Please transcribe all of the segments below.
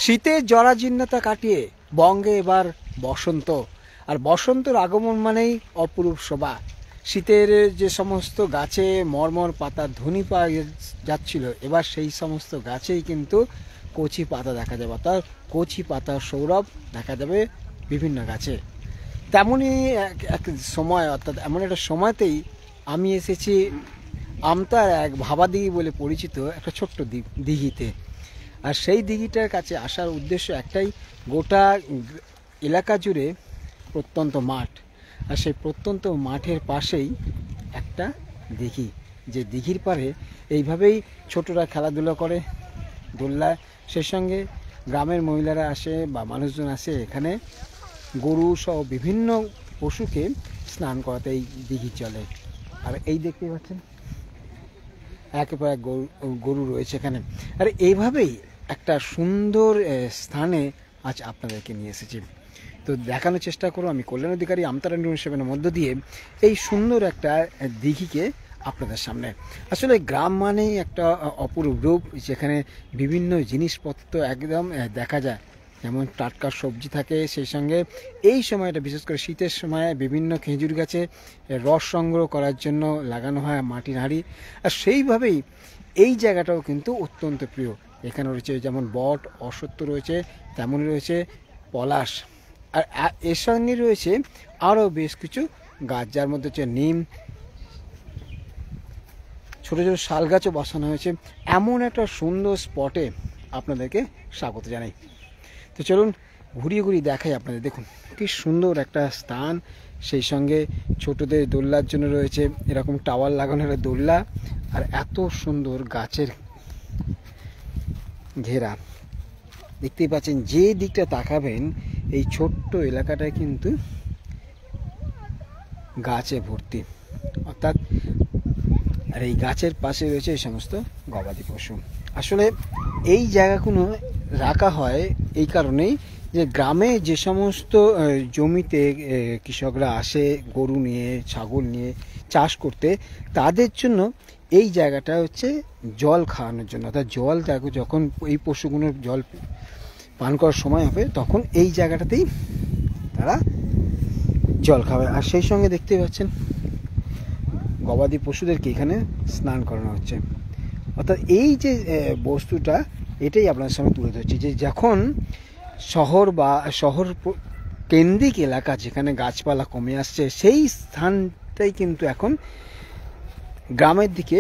শীতের জরাজীর্ণতা কাটিয়ে বঙ্গে এবার বসন্ত, আর বসন্তের আগমন মানেই অপরূপ শোভা। শীতের যে সমস্ত গাছে মরমর পাতার ধ্বনি পাওয়া যাচ্ছিল, এবার সেই সমস্ত গাছেই কিন্তু কচি পাতা দেখা যাবে, অর্থাৎ কচি পাতার সৌরভ দেখা যাবে বিভিন্ন গাছে। তেমনই এক সময়, অর্থাৎ এমন একটা সময়তেই আমি এসেছি আমতার এক ভাবাদিঘি বলে পরিচিত একটা ছোট্ট দিঘিতে। আর সেই দিঘিটার কাছে আসার উদ্দেশ্য একটাই, গোটা এলাকা জুড়ে প্রত্যন্ত মাঠ, আর সেই প্রত্যন্ত মাঠের পাশেই একটা দিঘি, যে দিঘির পাড়ে এইভাবেই ছোটরা খেলাধুলা করে দোলনায়। সেই সঙ্গে গ্রামের মহিলারা আসে বা মানুষজন আসে এখানে গরু সহ বিভিন্ন পশুকে স্নান করাতে এই দিঘি চলে। আর এই দেখতে পাচ্ছেন একেবারে গরু রয়েছে এখানে। আর এইভাবেই একটা সুন্দর স্থানে আজ আপনাদেরকে নিয়ে এসেছি। তো দেখানোর চেষ্টা করো আমি কল্যাণ অধিকারী আমতারা সেভেনের মধ্য দিয়ে এই সুন্দর একটা দিঘিকে আপনাদের সামনে। আসলে গ্রাম মানেই একটা অপরূপ রূপ, যেখানে বিভিন্ন জিনিসপত্র একদম দেখা যায়, যেমন টাটকা সবজি থাকে, সেই সঙ্গে এই সময়টা বিশেষ করে শীতের সময় বিভিন্ন খেজুর গাছে রস সংগ্রহ করার জন্য লাগানো হয় মাটির হাঁড়ি। আর সেইভাবেই এই জায়গাটাও কিন্তু অত্যন্ত প্রিয়। এখানে রয়েছে যেমন বট, অশ্বত্থ রয়েছে, তেমনই রয়েছে পলাশ, আর এর সঙ্গে রয়েছে আরও বেশ কিছু গাছ, যার মধ্যে হচ্ছে নিম, ছোটো ছোটো শাল গাছও বসানো হয়েছে। এমন একটা সুন্দর স্পটে আপনাদেরকে স্বাগত জানাই। তো চলুন ঘুরিয়ে ঘুরিয়ে দেখাই আপনাদের। দেখুন কি সুন্দর একটা স্থান, সেই সঙ্গে ছোটদের দোলনার জন্য রয়েছে এরকম টাওয়ার লাগানো দোলনা, আর এত সুন্দর গাছের ঘেরা। দেখতেই পাচ্ছেন যে দিকটা তাকাবেন এই ছোট্ট এলাকাটায় কিন্তু গাছে ভর্তি, অর্থাৎ আর এই গাছের পাশে রয়েছে এই সমস্ত গবাদি পশু। আসলে এই জায়গাগুলো রাখা হয় এই কারণেই যে গ্রামে যে সমস্ত জমিতে কৃষকরা আসে গরু নিয়ে, ছাগল নিয়ে চাষ করতে, তাদের জন্য এই জায়গাটা হচ্ছে জল খাওয়ানোর জন্য। অর্থাৎ জল দেখো, যখন এই পশুগুলোর জল পান করার সময় হবে তখন এই জায়গাটাতেই তারা জল খাবে। আর সেই সঙ্গে দেখতে পাচ্ছেন গবাদি পশুদেরকে এখানে স্নান করানো হচ্ছে। অর্থাৎ এই যে বস্তুটা, এটাই আপনার সামনে তুলে ধরছি যে যখন শহর বা শহর কেন্দ্রিক এলাকা যেখানে গাছপালা কমে আসছে, সেই স্থানটাই কিন্তু এখন গ্রামের দিকে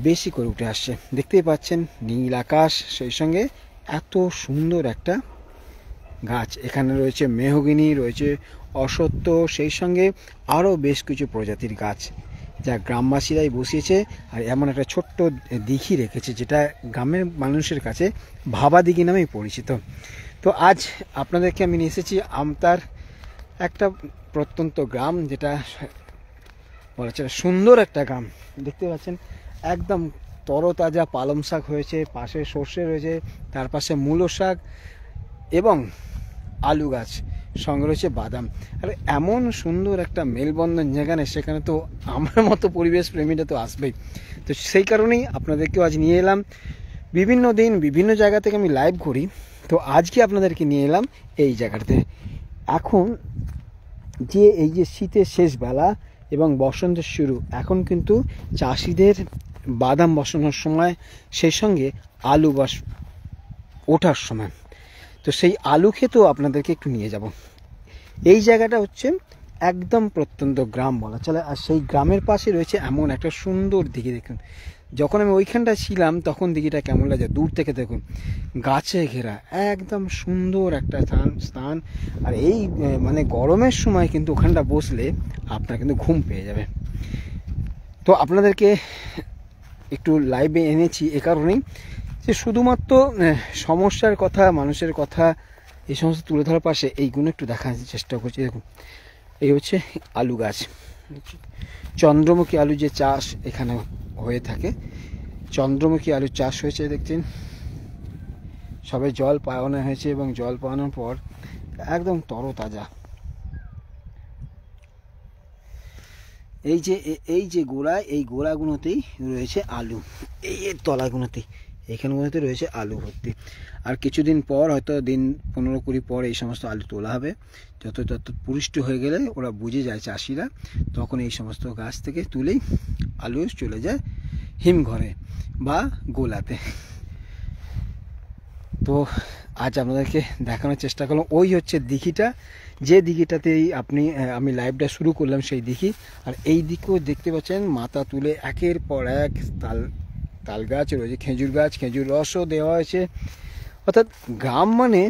বেশি করে উঠে আসছে। দেখতেই পাচ্ছেন নীল আকাশ, সেই সঙ্গে এত সুন্দর একটা গাছ। এখানে রয়েছে মেহগিনি, রয়েছে অশ্বত্থ, সেই সঙ্গে আরও বেশ কিছু প্রজাতির গাছ যা গ্রামবাসীরাই বসিয়েছে। আর এমন একটা ছোট্ট দিঘি রেখেছে যেটা গ্রামের মানুষের কাছে ভাবা দিঘি নামেই পরিচিত। তো আজ আপনাদেরকে আমি নিয়ে এসেছি আমতার একটা প্রত্যন্ত গ্রাম, যেটা বলা চলে সুন্দর একটা গ্রাম। দেখতে পাচ্ছেন একদম তরতাজা পালং শাক হয়েছে, পাশে সর্ষে রয়েছে, তার পাশে মূলো শাক এবং আলু গাছ, সঙ্গে রয়েছে বাদাম। আর এমন সুন্দর একটা মেলবন্ধন যেখানে, সেখানে তো আমার মতো পরিবেশ প্রেমীরা তো আসবেই। তো সেই কারণেই আপনাদেরকেও আজ নিয়ে এলাম। বিভিন্ন দিন বিভিন্ন জায়গা থেকে আমি লাইভ করি, তো আজকে আপনাদেরকে নিয়ে এলাম এই জায়গাটাতে। এখন যে এই যে শীতের শেষ বেলা এবং বসন্তের শুরু, এখন কিন্তু চাষিদের বাদাম বসানোর সময়, সেই সঙ্গে আলু ওঠার সময়। তো সেই আলু খেতেও আপনাদেরকে একটু নিয়ে যাব। এই জায়গাটা হচ্ছে একদম প্রত্যন্ত গ্রাম বলা চলে। আর সেই গ্রামের পাশে রয়েছে এমন একটা সুন্দর দিঘি। দেখুন যখন আমি ওইখানটা ছিলাম তখন দিঘিটা কেমন লাগে দূর থেকে, দেখুন গাছে ঘেরা একদম সুন্দর একটা স্থান। আর এই মানে গরমের সময় কিন্তু ওখানটা বসলে আপনার কিন্তু ঘুম পেয়ে যাবে। তো আপনাদেরকে একটু লাইভে এনেছি এ কারণেই যে শুধুমাত্র সমস্যার কথা, মানুষের কথা এই সমস্ত তুলে ধরার পাশে এইগুলো একটু দেখার চেষ্টা করছি। দেখুন এই হচ্ছে আলু গাছ, চন্দ্রমুখী আলু যে চাষ এখানে হয়ে থাকে, চন্দ্রমুখী আলুর চাষ হয়েছে। দেখছেন সবে জল পাওয়ানো হয়েছে এবং জল পাওয়ানোর পর একদম তরতাজা। এই যে গোড়া, এই গোড়াগুলোতেই রয়েছে আলু, এই তলাগুলোতেই এখানের মধ্যে রয়েছে আলু ভর্তি। আর কিছুদিন পর, হয়তো দিন 15-20 পর এই সমস্ত আলু তোলা হবে। যত পুষ্ট হয়ে গেলে ওরা বুঝে যায় চাষিরা, তখন এই সমস্ত গাছ থেকে তুলেই আলু চলে যায় হিমঘরে বা গোলাতে। তো আজ আপনাদেরকে দেখানোর চেষ্টা করলাম, ওই হচ্ছে দিঘিটা, যে দিঘিটাতেই আমি লাইভটা শুরু করলাম সেই দিঘি। আর এই দিকেও দেখতে পাচ্ছেন মাথা তুলে একের পর এক তাল গাছ রয়েছে, খেজুর গাছ, খেজুর রসও দেওয়া হয়েছে। অর্থাৎ গ্রাম মানে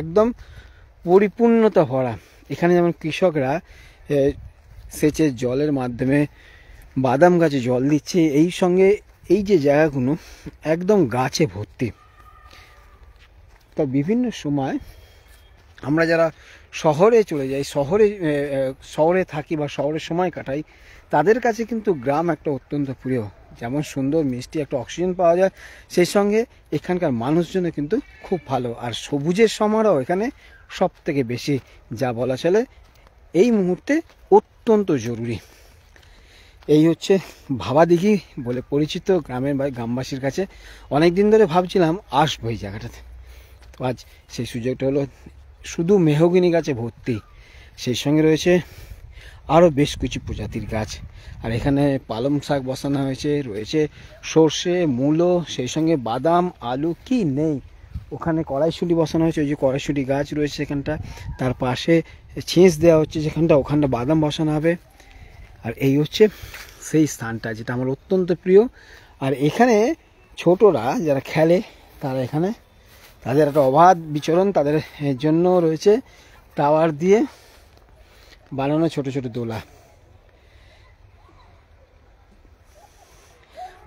একদম পরিপূর্ণতা ভরা। এখানে যেমন কৃষকরা সেচের জলের মাধ্যমে বাদাম গাছে জল দিচ্ছে, এই সঙ্গে এই যে জায়গাগুলো একদম গাছে ভর্তি। তা বিভিন্ন সময় আমরা যারা শহরে চলে যাই, শহরে থাকি বা শহরে সময় কাটাই, তাদের কাছে কিন্তু গ্রাম একটা অত্যন্ত প্রিয়। যেমন সুন্দর মিষ্টি একটা অক্সিজেন পাওয়া যায়, সেই সঙ্গে এখানকার মানুষজনও কিন্তু খুব ভালো। আর সবুজের সমারোহ এখানে সব থেকে বেশি, যা বলা চলে এই মুহূর্তে অত্যন্ত জরুরি। এই হচ্ছে ভাবা দিঘি বলে পরিচিত গ্রামবাসীর কাছে। অনেক দিন ধরে ভাবছিলাম আসবো এই জায়গাটাতে, তো আজ সেই সুযোগটা হলো। শুধু মেহগিনি গাছে ভর্তি, সেই সঙ্গে রয়েছে আরও বেশ কিছু প্রজাতির গাছ। আর এখানে পালং শাক বসানো হয়েছে, রয়েছে সর্ষে, মূলো, সেই সঙ্গে বাদাম, আলু, কি নেই। ওখানে কড়াইশুঁটি বসানো হয়েছে, ওই যে কড়াইশুঁটি গাছ রয়েছে সেখানটা, তার পাশে ছেঁচ দেওয়া হচ্ছে যেখানটা, ওখানটা বাদাম বসানো হবে। আর এই হচ্ছে সেই স্থানটা যেটা আমার অত্যন্ত প্রিয়। আর এখানে ছোটরা যারা খেলে, তারা এখানে তাদের একটা অবাধ বিচরণ, তাদের জন্য রয়েছে টাওয়ার দিয়ে বানানো ছোট ছোট দোলা।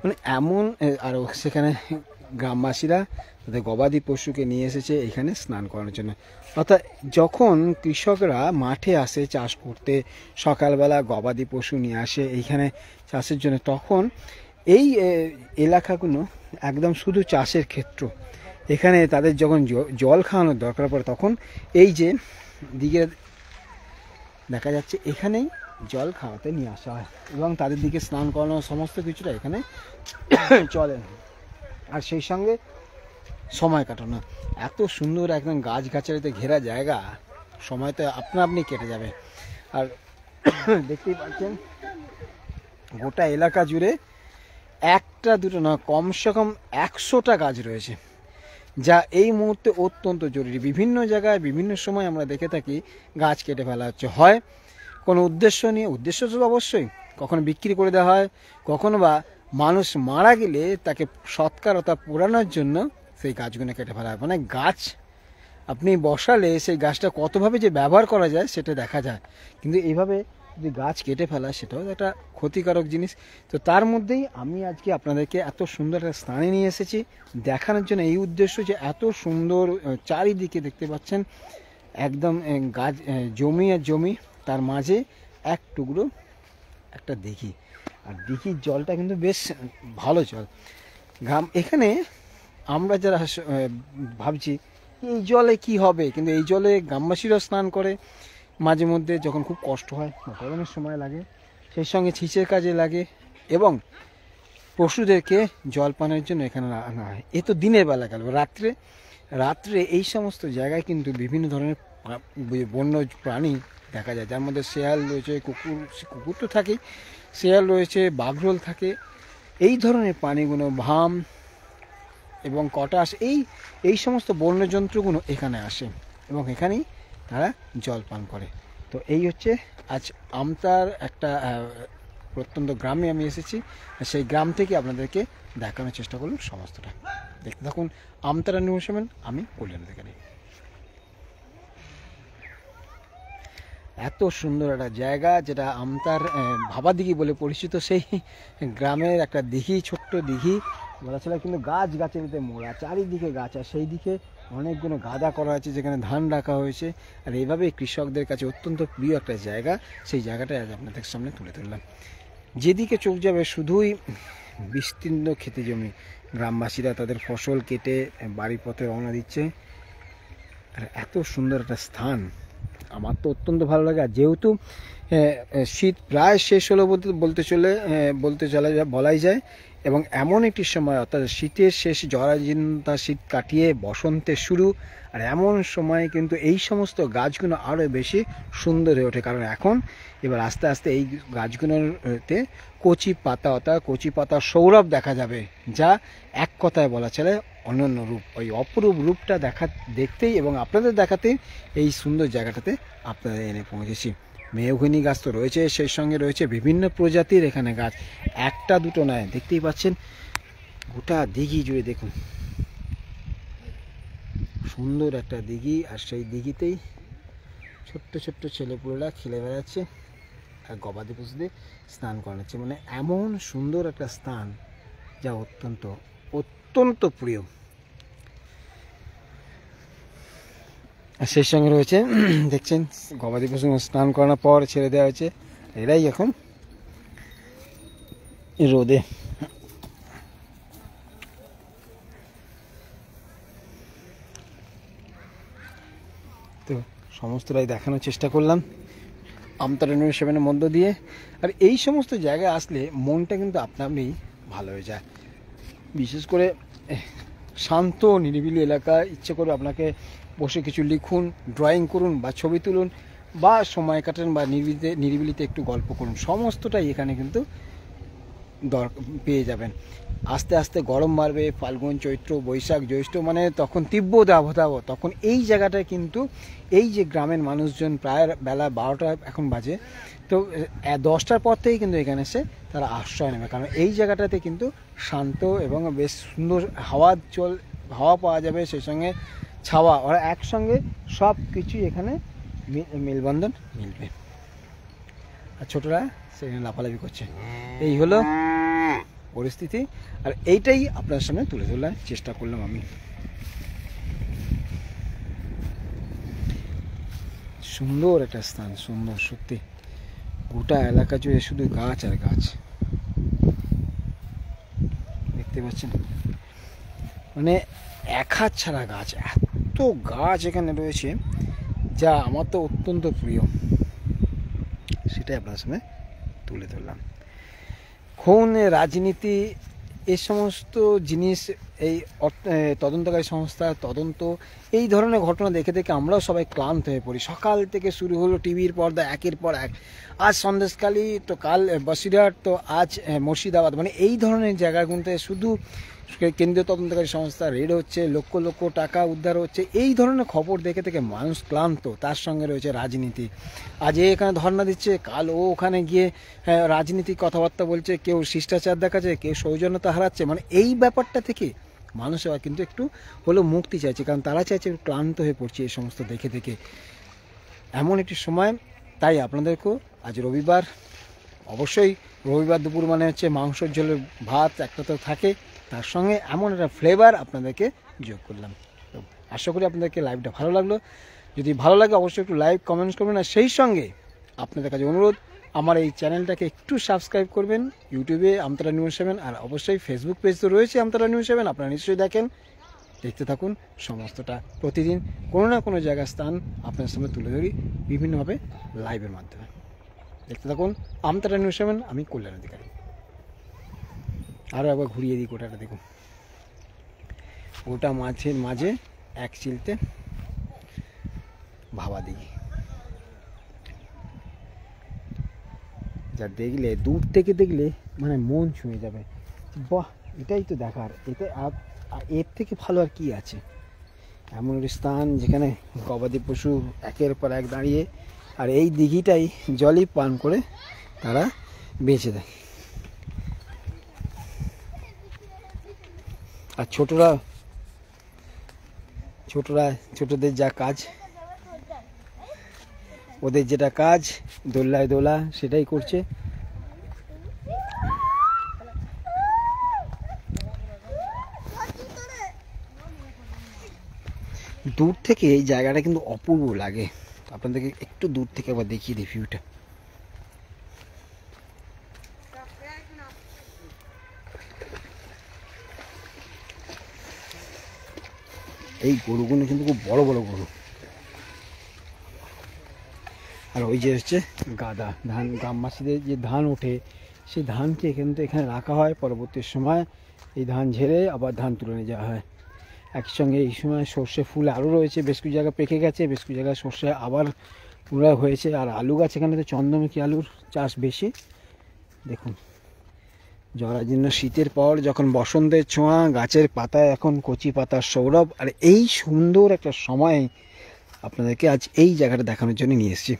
মানে এমন, আর সেখানে গ্রামবাসীরা তাদের গবাদি পশুকে নিয়ে এসেছে এখানে স্নান করানোর জন্য। অর্থাৎ যখন কৃষকরা মাঠে আসে চাষ করতে, সকালবেলা গবাদি পশু নিয়ে আসে এইখানে চাষের জন্য, তখন এই এলাকাগুলো একদম শুধু চাষের ক্ষেত্র। এখানে তাদের যখন জল খাওয়ানোর দরকার পড়ে, তখন এই যে দিকে দেখা যাচ্ছে এখানেই জল খাওয়াতে নিয়ে আসা হয় এবং তাদের দিকে স্নান করানো, সমস্ত কিছুটা এখানে চলে। আর সেই সঙ্গে সময় কাটানো, এত সুন্দর একদম গাছগাছালিতে ঘেরা জায়গা, সময় তো আপনি কেটে যাবে। আর দেখতেই পাচ্ছেন গোটা এলাকা জুড়ে একটা দুটো না, কমসে কম 100টা গাছ রয়েছে, যা এই মুহূর্তে অত্যন্ত জরুরি। বিভিন্ন জায়গায় বিভিন্ন সময় আমরা দেখে থাকি গাছ কেটে ফেলা হচ্ছে, হয় কোনো উদ্দেশ্য নিয়ে, উদ্দেশ্য তো অবশ্যই, কখনো বিক্রি করে দেওয়া হয়, কখনো বা মানুষ মারা গেলে তাকে সৎকারতা পোড়ানোর জন্য সেই গাছগুলো কেটে ফেলা হয়। মানে গাছ আপনি বসালে সেই গাছটা কতভাবে যে ব্যবহার করা যায় সেটা দেখা যায়, কিন্তু এইভাবে যদি গাছ কেটে ফেলা সেটাও একটা ক্ষতিকারক জিনিস। তো তার মধ্যেই আমি আজকে আপনাদেরকে এত সুন্দর একটা স্থানে নিয়ে এসেছি দেখানোর জন্য, এই উদ্দেশ্য যে এত সুন্দর চারিদিকে দেখতে পাচ্ছেন একদম গাছ, জমি আর জমি, তার মাঝে এক টুকরো একটা দিঘি। আর দিঘির জলটা কিন্তু বেশ ভালো জল। এখানে আমরা যারা ভাবছি এই জলে কি হবে, কিন্তু এই জলে গ্রামবাসীরাও স্নান করে মাঝে মধ্যে, যখন খুব কষ্ট হয় বা গরমের সময় লাগে, সেই সঙ্গে ছিঁচের কাজে লাগে এবং পশুদেরকে জল পানের জন্য এখানে আনা হয়। এ তো দিনের বেলা গেল। রাত্রে এই সমস্ত জায়গায় কিন্তু বিভিন্ন ধরনের বন্য প্রাণী দেখা যায়, যার মধ্যে শেয়াল রয়েছে, কুকুর তো থাকেই, শেয়াল রয়েছে, বাঘরোল থাকে। এই ধরনের প্রাণীগুলো, ভাম এবং কটাস, এই সমস্ত বন্যজন্তুগুলো এখানে আসে এবং এখানেই তারা জল পান করে। তো এই হচ্ছে আজ আমতার একটা প্রত্যন্ত গ্রামে আমি এসেছি, সেই গ্রাম থেকে আপনাদেরকে দেখানোর চেষ্টা করলাম সমস্তটা। দেখতে থাকুন আমতারা নিউজম্যান, আমি কল্যাণ অধিকারী। এত সুন্দর একটা জায়গা যেটা আমতার ভাবা দিঘি বলে পরিচিত, সেই গ্রামের একটা দিঘি, ছোট্ট দিঘি বলা চলে, কিন্তু গাছ গাছালিতে মোড়া, চারিদিকে গাছ। আর সেই দিকে অনেকগুলো গাদা করা আছে যেখানে ধান রাখা হয়েছে। আর এইভাবে কৃষকদের কাছে অত্যন্ত প্রিয় একটা জায়গা, সেই জায়গাটা আজ আপনাদের সামনে তুলে ধরলাম। যেদিকে চোখ যাবে শুধুই বিস্তীর্ণ খেতে জমি, গ্রামবাসীরা তাদের ফসল কেটে বাড়ির পথে রওনা দিচ্ছে। আর এত সুন্দর একটা স্থান আমার তো অত্যন্ত ভালো লাগে। আর যেহেতু শীত প্রায় শেষ হলো বলাই যায়, এবং এমন একটি সময় অর্থাৎ শীতের শেষ জরাজীর্ণতা শীত কাটিয়ে বসন্তের শুরু, আর এমন সময় কিন্তু এই সমস্ত গাছগুলো আরও বেশি সুন্দর হয়ে ওঠে। কারণ এখন এবার আস্তে আস্তে এই গাছগুলোতে কচি পাতা অর্থাৎ কচি পাতার সৌরভ দেখা যাবে, যা এক কথায় বলা চলে অনন্য রূপ। ওই অপরূপ রূপটা দেখতেই এবং আপনাদের দেখাতেই এই সুন্দর জায়গাটাতে আপনাদের এনে পৌঁছেছি। মেহগনি গাছ তো রয়েছে, সেই সঙ্গে রয়েছে বিভিন্ন প্রজাতির এখানে গাছ, একটা দুটো নয়। দেখতেই পাচ্ছেন গোটা দিঘি জুড়ে দেখুন, সুন্দর একটা দিঘি, আর সেই দিঘিতেই ছোট্ট ছোট্ট ছেলেপুলেরা খেলে বেড়াচ্ছে আর গবাদি পশুদের স্নান করাচ্ছে। মানে এমন সুন্দর একটা স্থান যা অত্যন্ত অত্যন্ত প্রিয়। আর সেই সঙ্গে রয়েছে দেখছেন গবাদি পশু স্নান করানোর পর ছেড়ে দেওয়া হয়েছে, এরাই এখন রোদে। তো সমস্তটাই দেখানোর চেষ্টা করলাম আমতলা নিউজ7-এর মধ্য দিয়ে। আর এই সমস্ত জায়গায় আসলে মনটা কিন্তু আপনা আপনি ভালো হয়ে যায়। বিশেষ করে শান্ত নিরিবিলি এলাকা, ইচ্ছে করে আপনাকে বসে কিছু লিখুন, ড্রয়িং করুন বা ছবি তুলুন বা সময় কাটান বা নিরিবিলিতে একটু গল্প করুন, সমস্তটাই এখানে কিন্তু পেয়ে যাবেন। আস্তে আস্তে গরম বাড়বে, ফাল্গুন চৈত্র বৈশাখ জ্যৈষ্ঠ মানে তখন তীব্র দাবদাহ, তখন এই জায়গাটায় কিন্তু এই যে গ্রামের মানুষজন প্রায় বেলা 12টা এখন বাজে, তো 10টার পর থেকেই কিন্তু এখানে এসে তারা আশ্রয় নেবে। কারণ এই জায়গাটাতে কিন্তু শান্ত এবং বেশ সুন্দর হাওয়া পাওয়া যাবে, সেই সঙ্গে ছাওয়া, ওরা একসঙ্গে সব কিছুই এখানে মেলবন্ধন মিলবে। আর ছোটরা সেখানে লাফালাফি করছে। এই হলো পরিস্থিতি, আর এইটাই আপনার সামনে তুলে ধরার চেষ্টা করলাম আমি। সুন্দর একটা স্থান, সুন্দর সত্যি, গোটা এলাকা জুড়ে শুধু গাছ আর গাছ দেখতে পাচ্ছেন। মানে এক হাত ছাড়া গাছ, এত গাছ এখানে রয়েছে যা আমার তো অত্যন্ত প্রিয়, সেটাই আপনার সামনে তুলে ধরলাম। খুন, রাজনীতি, এই সমস্ত জিনিস, এই তদন্তকারী সংস্থা তদন্ত, এই ধরনের ঘটনা দেখে দেখে আমরাও সবাই ক্লান্ত হয়ে পড়ি। সকাল থেকে শুরু হলো টিভির পর্দা একের পর এক, আজ সন্দেশখালী, তো কাল বসিরহাট, তো আজ মুর্শিদাবাদ, মানে এই ধরনের জায়গাগুলোতে শুধু কেন্দ্রীয় তদন্তকারী সংস্থা রেড হচ্ছে, লক্ষ লক্ষ টাকা উদ্ধার হচ্ছে, এই ধরনের খবর দেখে থেকে মানুষ ক্লান্ত। তার সঙ্গে রয়েছে রাজনীতি, আজ এখানে ধর্ণা দিচ্ছে, কাল ও ওখানে গিয়ে রাজনীতিক কথাবার্তা বলছে, কেউ শিষ্টাচার দেখাচ্ছে, কেউ সৌজন্যতা হারাচ্ছে। মানে এই ব্যাপারটা থেকে মানুষেরা কিন্তু একটু হলেও মুক্তি চাইছে, কারণ তারা চাইছে ক্লান্ত হয়ে পড়ছে এই সমস্ত দেখে দেখে। এমন একটি সময়, তাই আপনাদেরকেও আজ রবিবার, অবশ্যই রবিবার দুপুর মানে হচ্ছে মাংসের ঝোলের ভাত একটা তো থাকে, তার সঙ্গে এমন একটা ফ্লেভার আপনাদেরকে যোগ করলাম। তো আশা করি আপনাদেরকে লাইভটা ভালো লাগলো। যদি ভালো লাগে অবশ্যই একটু লাইক কমেন্টস করবেন, আর সেই সঙ্গে আপনাদের কাছে অনুরোধ, আমার এই চ্যানেলটাকে একটু সাবস্ক্রাইব করবেন ইউটিউবে আমতলা নিউজ7, আর অবশ্যই ফেসবুক পেজ তো রয়েছে আমতলা নিউজ7, আপনারা নিশ্চয়ই দেখেন, দেখতে থাকুন। সমস্তটা প্রতিদিন কোনো না কোনো জায়গার স্থান আপনার সামনে তুলে ধরি বিভিন্নভাবে লাইভের মাধ্যমে। দেখতে থাকুন আমতলা নিউজ7, আমি কল্যাণ অধিকারী। আরও একবার ঘুরিয়ে দিই গোটাটা দেখুন, গোটা মাছের মাঝে এক চিলতে ভাবা দিঘি, যা দেখলে দূর থেকে দেখলে মানে মন ছুঁয়ে যাবে। বাহ, এটাই তো দেখার, এটা এর থেকে ভালো আর কি আছে। এমন একটি স্থান যেখানে গবাদি পশু একের পর এক দাঁড়িয়ে, আর এই দিঘিটাই জলই পান করে তারা বেঁচে দেয়। আর ছোটদের যা কাজ, ওদের যেটা কাজ দোলায় দোলা, সেটাই করছে। দূর থেকে এই জায়গাটা কিন্তু অপূর্ব লাগে, আপনাদেরকে একটু দূর থেকে আবার দেখিয়ে দিই ভিউটা। এই গরুগুলো কিন্তু খুব বড় বড় গরু, আর ওই যে হচ্ছে গাদা ধান, গ্রামবাসীদের যে ধান ওঠে সেই ধানকে কিন্তু এখানে রাখা হয়, পরবর্তী সময় এই ধান ঝেড়ে আবার ধান তুলে নিয়ে যাওয়া হয়। একসঙ্গে এই সময় সর্ষে ফুল আরও রয়েছে, বেশ কিছু জায়গায় পেকে গেছে, বেশ কিছু জায়গায় সর্ষে আবার পুনরায় হয়েছে। আর আলু গাছ এখানে তো চন্দ্রমুখী আলুর চাষ বেশি। দেখুন জরাজীর্ণ শীতের পর যখন বসন্তের ছোঁয়া, গাছের পাতায় এখন কচি পাতার সৌরভ, আর এই সুন্দর একটা সময় আপনাদেরকে আজ এই জায়গাটা দেখানোর জন্য নিয়ে এসেছি।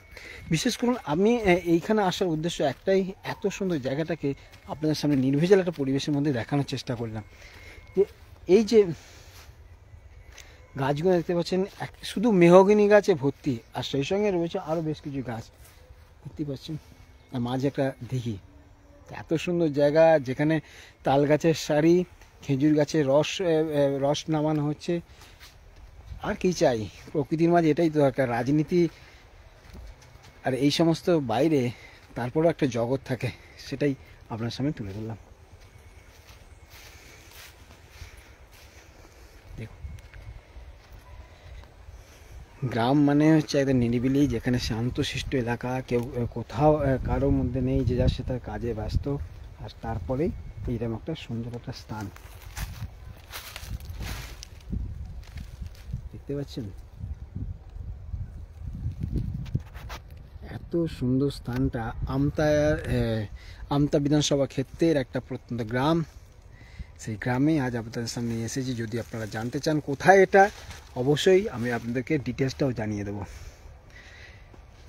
বিশেষ করুন আমি এইখানে আসার উদ্দেশ্য একটাই, এত সুন্দর জায়গাটাকে আপনাদের সামনে নির্ভেজাল একটা পরিবেশের মধ্যে দেখানোর চেষ্টা করলাম। যে এই যে গাছগুলো দেখতে পাচ্ছেন শুধু মেহগিনি গাছে ভর্তি, আর সেই সঙ্গে রয়েছে আরও বেশ কিছু গাছ দেখতে পাচ্ছেন, আর মাঝে একটা দিঘি। এত সুন্দর জায়গা যেখানে তাল গাছের সারি, খেজুর গাছের রস নামানো হচ্ছে। আর কি চাই, প্রকৃতির মাঝে এটাই তো দরকার। রাজনীতি আর এই সমস্ত বাইরে তারপরেও একটা জগৎ থাকে, সেটাই আপনার সামনে তুলে ধরলাম। দেখুন গ্রাম মানে হচ্ছে একদম নিরিবিলি, যেখানে শান্তশিষ্ট এলাকা, কেউ কোথাও কারোর মধ্যে নেই, যে যার সে তার কাজে ব্যস্ত। আর তারপরেই এইরকম একটা সুন্দর একটা স্থান দেখতে পাচ্ছেন। এত সুন্দর স্থানটা আমতা বিধানসভা ক্ষেত্রের একটা প্রত্যন্ত গ্রাম। সেই গ্রামে আজ আপনাদের সামনে এসেছি। যদি আপনারা জানতে চান কোথায় এটা, অবশ্যই আমি আপনাদেরকে ডিটেলসটাও জানিয়ে দেবো।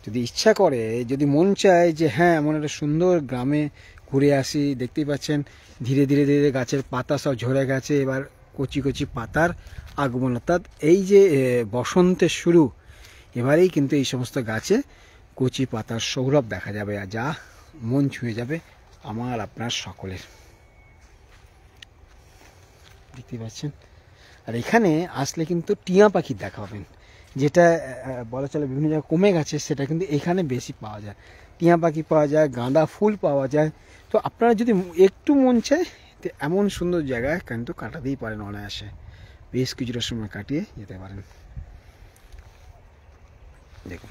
যদি ইচ্ছা করে, যদি মন চায় যে হ্যাঁ এমন একটা সুন্দর গ্রামে ঘুরে আসি, দেখতেই পাচ্ছেন ধীরে ধীরে ধীরে গাছের পাতা সব ঝরে গেছে, এবার কচি কচি পাতার আগমন, অর্থাৎ এই যে বসন্তের শুরু, এবারেই কিন্তু এই সমস্ত গাছে কচি পাতার সৌরভ দেখা যাবে, আর যা মন ছুঁয়ে যাবে আমার আপনার সকলের। দেখতে পাচ্ছেন, আর এখানে আসলে কিন্তু টিয়া পাখির দেখা পাবেন, যেটা বলা চলে বিভিন্ন জায়গায় কমে গেছে, সেটা কিন্তু এখানে বেশি পাওয়া যায়। টিয়া পাখি পাওয়া যায়, গাঁদা ফুল পাওয়া যায়। তো আপনারা যদি একটু মন চায় তো এমন সুন্দর জায়গায় কিন্তু কাটাতেই পারেন অনায়াসে, বেশ কিছুটা সময় কাটিয়ে যেতে পারেন। দেখুন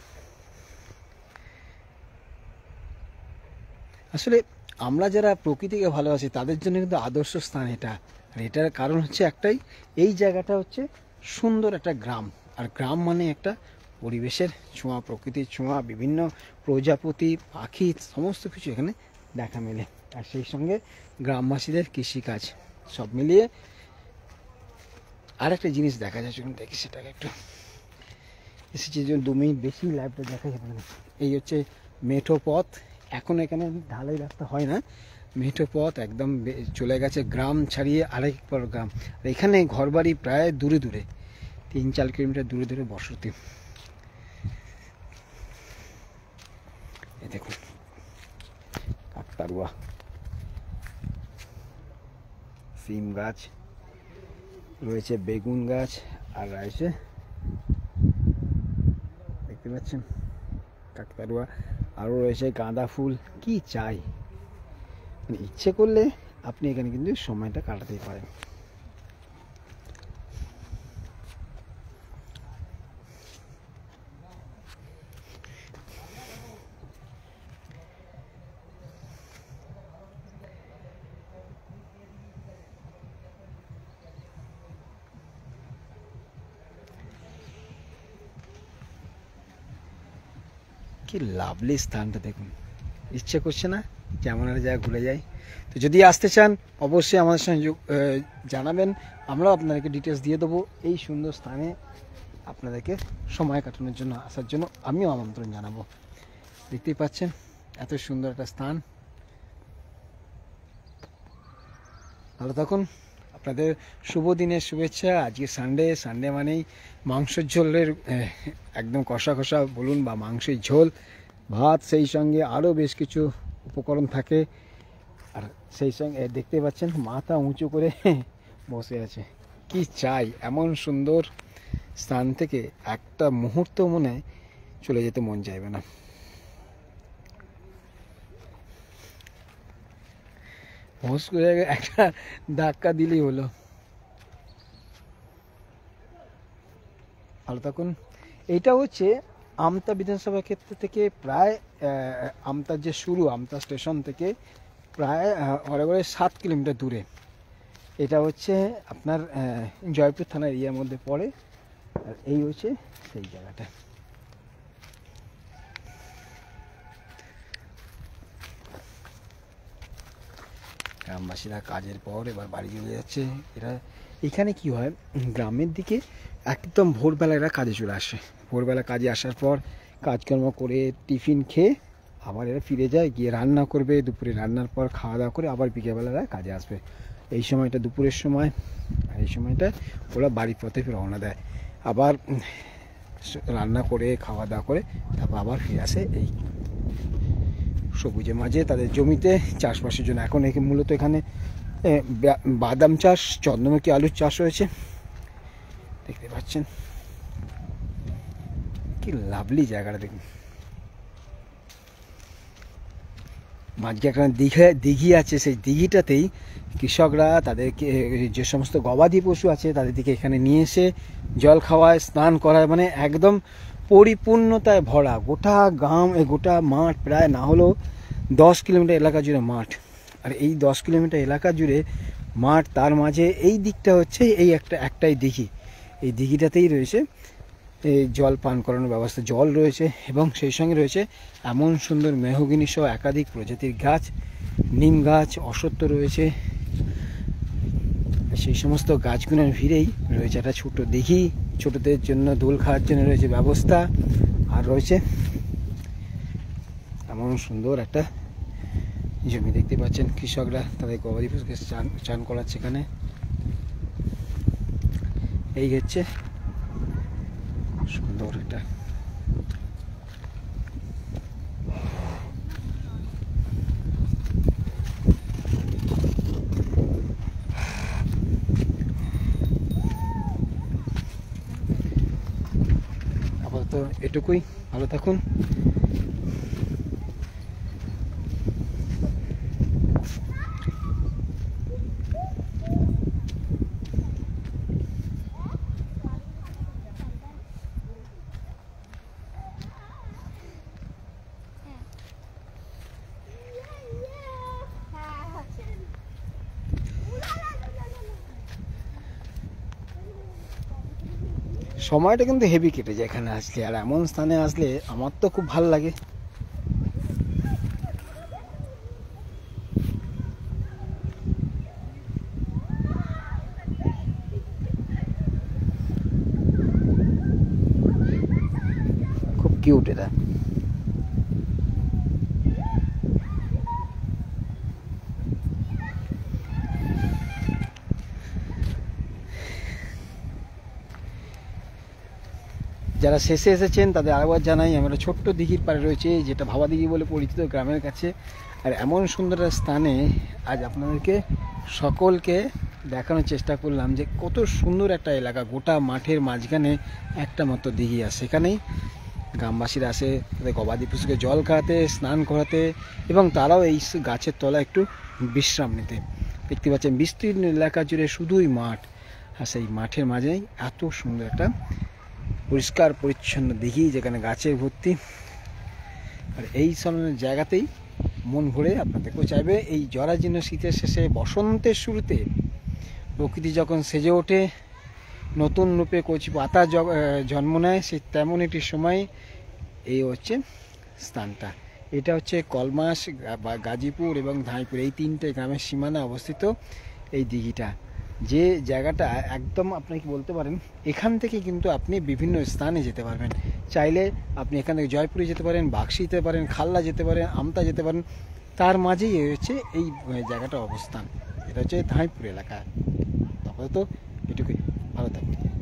আসলে আমরা যারা প্রকৃতিকে ভালোবাসি তাদের জন্য কিন্তু আদর্শ স্থান এটা। আর এটার কারণ হচ্ছে একটাই, এই জায়গাটা হচ্ছে সুন্দর একটা গ্রাম, আর গ্রাম মানে একটা পরিবেশের ছোঁয়া, প্রকৃতির ছোঁয়া, বিভিন্ন প্রজাপতি পাখি সমস্ত কিছু এখানে দেখা মেলে। আর সেই সঙ্গে গ্রামবাসীদের কৃষিকাজ সব মিলিয়ে আর একটা জিনিস দেখা যায়, যখন দেখি সেটাকে একটু এসেছি যে 2 মিনিট বেশি লাইভটা দেখা যাবে না। এই হচ্ছে মেঠো পথ, এখন এখানে ঢালাই রাস্তা হয় না, মেঠো পথ একদম চলে গেছে গ্রাম ছাড়িয়ে আরেক পর গ্রাম। আর এখানে ঘরবাড়ি প্রায় দূরে দূরে, 3-4 কিলোমিটার দূরে দূরে বসতি। এই দেখুন কাকতাড়ুয়া, সিম গাছ রয়েছে, বেগুন গাছ, আর রয়েছে দেখতে পাচ্ছেন কাকতাড়ুয়া, আরও রয়েছে গাঁদা ফুল। কি চাই, ইচ্ছে করলে আপনি এখানে কিন্তু সময়টা কাটাতেই পারেন। কি লাভলি স্থানটা দেখুন, ইচ্ছে করছে না যেমন একটা জায়গায় ঘুরে যাই। তো যদি আসতে চান অবশ্যই আমাদের সঙ্গে জানাবেন, আমরাও আপনাদেরকে ডিটেলস দিয়ে দেবো। এই সুন্দর স্থানে আপনাদেরকে সময় কাটানোর জন্য আসার জন্য আমিও আমন্ত্রণ জানাবো। দেখতেই পাচ্ছেন এত সুন্দর একটা স্থান। ভালো থাকুন, আপনাদের শুভ দিনের শুভেচ্ছা। আজকে সানডে মানেই মাংসের ঝোলের একদম কষা কষা বলুন বা মাংসের ঝোল, ভাত, সেই সঙ্গে আরও বেশ কিছু উপকরণ থাকে। আর সেই সঙ্গে দেখতে পাচ্ছেন মাথা উঁচু করে বসে আছে। কি চাই, এমন সুন্দর স্থান থেকে একটা মুহূর্ত মনে চলে যেতে মন চাইবে না। হোস করে একটা ধাক্কা দিলেই হলো। ভালো থাকুন। এইটা হচ্ছে আমতা বিধানসভা ক্ষেত্র থেকে প্রায় আমতার যে শুরু, আমতা স্টেশন থেকে প্রায় ওরে 7 কিলোমিটার দূরে। এটা হচ্ছে আপনার জয়পুর থানার এরিয়ার মধ্যে পড়ে। আর এই হচ্ছে সেই জায়গাটা। গ্রামবাসীরা কাজের পর এবার বাড়ি চলে যাচ্ছে। এরা এখানে কি হয়, গ্রামের দিকে একদম ভোরবেলা এরা কাজে চলে আসে। ভোরবেলা কাজে আসার পর কাজকর্ম করে টিফিন খেয়ে আবার এরা ফিরে যায়, গিয়ে রান্না করবে, দুপুরে রান্নার পর খাওয়া দাওয়া করে আবার বিকেলবেলা এরা কাজে আসবে। এই সময়টা দুপুরের সময়, এই সময়টা ওরা বাড়ির পথে রওনা দেয়, আবার রান্না করে খাওয়া দাওয়া করে তারপর আবার ফিরে আসে এই সবুজের মাঝে তাদের জমিতে চাষবাসের জন্য। এখন মূলত এখানে বাদাম চাষ, চন্দ্রমুখী আলুর চাষ হয়েছে, দেখতে পাচ্ছেন। কি লাভলি জায়গাটা দেখুন। মাঝে একটা দিঘি আছে, সেই দিঘিটাতেই কৃষকরা তাদেরকে যে সমস্ত গবাদি পশু আছে তাদেরকে এখানে নিয়ে এসে জল খাওয়ায়, স্নান করায়, মানে একদম পরিপূর্ণতায় ভরা গোটা গ্রাম, গোটা মাঠ, প্রায় না হলেও 10 কিলোমিটার এলাকা জুড়ে মাঠ। আর এই 10 কিলোমিটার এলাকা জুড়ে মাঠ, তার মাঝে এই দিকটা হচ্ছে এই একটাই দিঘি। এই দিঘিটাতেই রয়েছে এই জল পান করানোর ব্যবস্থা, জল রয়েছে এবং সেই সঙ্গে রয়েছে এমন সুন্দর মেহগিনি সহ একাধিক প্রজাতির গাছ, নিম গাছ, অশ্বত্থ রয়েছে। সেই সমস্ত গাছগুলোর ভিড়েই রয়েছে একটা ছোট দিঘি, ছোটদের জন্য দোল খাওয়ার জন্য রয়েছে ব্যবস্থা, আর রয়েছে এমন সুন্দর একটা জমি। দেখতে পাচ্ছেন কৃষকরা তাদের গবাদি পশুকে চান করাচ্ছে এখানে। এই হচ্ছে সুন্দর একটা আপাতত এটুকুই। ভালো থাকুন। সময়টা কিন্তু হেভি কেটে যায় এখানে আসলে, আর এমন স্থানে আসলে আমার তো খুব ভালো লাগে। খুব কিউট এটা। যারা শেষে এসেছেন তাদের আরেকবার জানাই, আমরা ছোট্ট দিঘির পাড়ে রয়েছে, যেটা ভাবা দিঘি বলে পরিচিত গ্রামের কাছে। আর এমন সুন্দর স্থানে আজ আপনাদেরকে সকলকে দেখানোর চেষ্টা করলাম যে কত সুন্দর একটা এলাকা। গোটা মাঠের মাঝখানে একটা মাত্র দিঘি আছে, সেখানেই গ্রামবাসীরা আসে তাদের গবাদি পশুকে জল খাওয়াতে, স্নান করাতে এবং তারাও এই গাছের তলায় একটু বিশ্রাম নিতে। দেখতে পাচ্ছেন বিস্তীর্ণ এলাকা জুড়ে শুধুই মাঠ, আর সেই মাঠের মাঝেই এত সুন্দর একটা পরিষ্কার পরিচ্ছন্ন দিঘি, যেখানে গাছে ভর্তি। আর এই ধরনের জায়গাতেই মন ভরে আপনাদেরকেও চাইবে এই জরাজীর্ণ শীতের শেষে বসন্তের শুরুতে প্রকৃতি যখন সেজে ওঠে, নতুন রূপে কচি পাতা জন্ম নেয়, সেই তেমন একটি সময় এই হচ্ছে স্থানটা। এটা হচ্ছে কলমাস, গাজীপুর এবং ধাইপুর, এই তিনটে গ্রামের সীমানায় অবস্থিত এই দিঘিটা। যে জায়গাটা একদম আপনাকে বলতে পারেন এখান থেকে কিন্তু আপনি বিভিন্ন স্থানে যেতে পারবেন। চাইলে আপনি এখান থেকে জয়পুরে যেতে পারেন, বাক্সি যেতে পারেন, খাল্লা যেতে পারেন, আমতা যেতে পারেন। তার মাঝেই হচ্ছে এই জায়গাটার অবস্থান। এটা হচ্ছে ধাইপুর এলাকা। তারপরে তো এটুকুই। ভালো থাকবেন।